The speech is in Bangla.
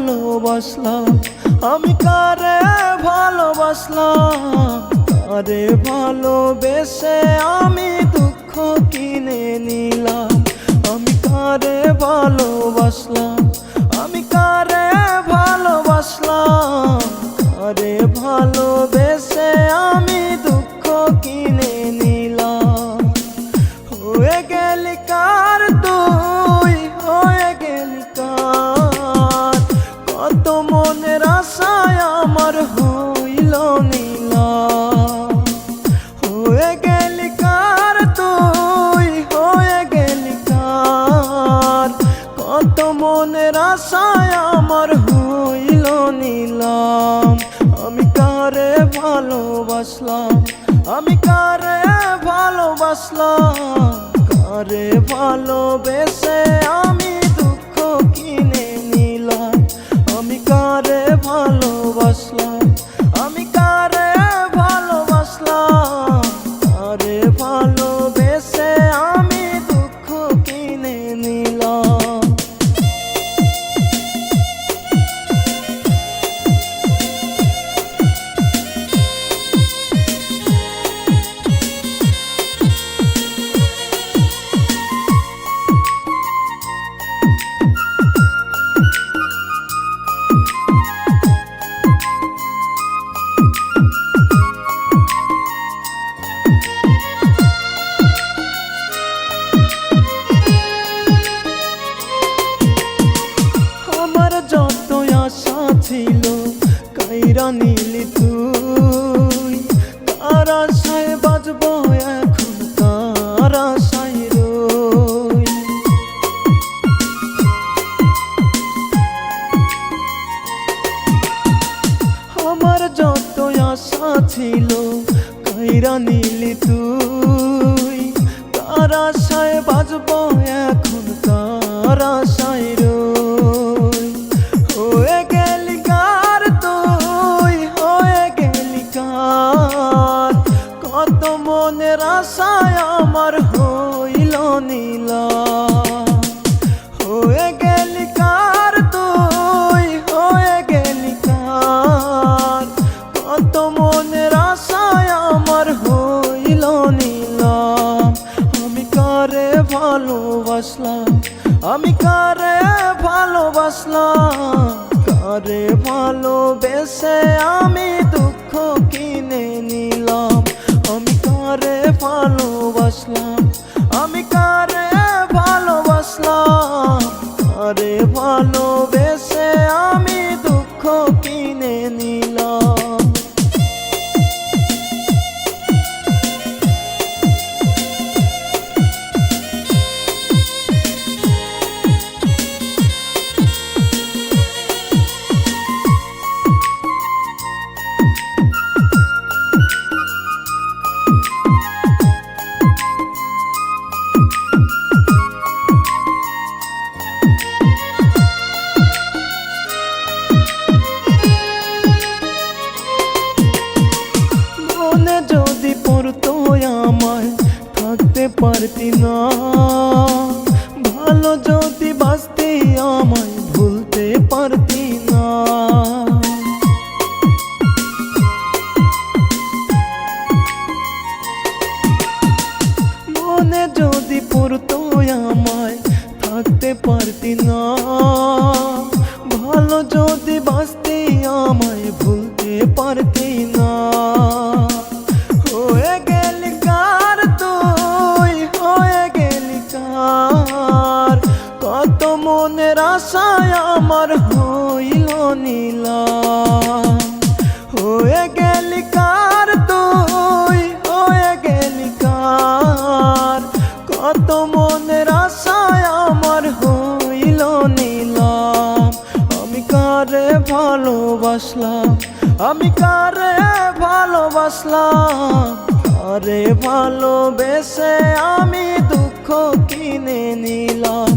ভালোবাসলাম, আমি কারে ভালোবাসলাম, কারে ভালোবেসে আমি দুঃখ কিনে নিলাম। আমি কারে ভালোবাসলাম, আমি কারে ভালোবাসলাম, কারে ভালোবেসে আমি দুঃখ কিনে নিলাম। হয়ে গেলি কার তুই, হয়ে গেলি কার, কত মনের আশায় আমার হইল নীলাম। হয়ে গেলি কার তুই, হয়ে গেলি কার, কত মনের আশায় আমার হইল নীলাম। আমি কারে ভালোবাসলাম, আমি কারে ভালোবাসলাম, কারে ভালোবেসে আমি দুঃখ কিনে নিলাম। আমি কারে ভালোবাসলাম, আমি কারে ভালোবাসলাম, কারে ভালোবেসে আমি দুঃখ কিনে নিলাম। যত আশা ছিল কাইরা নিলি তুই, কার আশায় বাজবো এখন, কার আশায় রই। আমার যত আশা ছিল কাইরা নিলি তুই, কার আশায় বাজবো এখন, কার আশায় রই। হয়ে গেলি কার তুই, হয়ে গেলি কার, কত মনের আশায় আমার হইল নীলাম। হয়ে গেলি কার তুই, হয়ে গেলি কার, কত মনের আশায় আমার হইল নীলাম। আমি কারে ভালোবাসলাম, আমি কারে ভালোবাসলাম, কারে ভালোবেসে আমি দুঃখ কিনে নিলাম। আমি কারে ভালোবাসলাম, আমি কারে ভালোবাসলাম, কারে ভালোবেসে আমি দুঃখ কিনে নিলাম। মনে যদি পড়তো আমায় থাকতে পারতি না, ভালো যদি বাঁচতে আমায় ভুলতে পারতি না। মনে যদি পড়তো আমায় থাকতে পারতি না, ভালো যদি বাঁচতে আমায় ভুলতে পারতি না। হয়ে গেলি কার তুই, হয়ে গেলি কার, কত মনের আশায় আমার হইল নীলাম। হয়ে গেলি কার তুই, হয়ে গেলি কার, কত মনের আশায় আমার হইল নীলাম। আমি কারে ভালোবাসলাম, আমি কারে ভালোবাসলাম, কারে ভালোবেসে আমি দুঃখ কিনে নিলাম।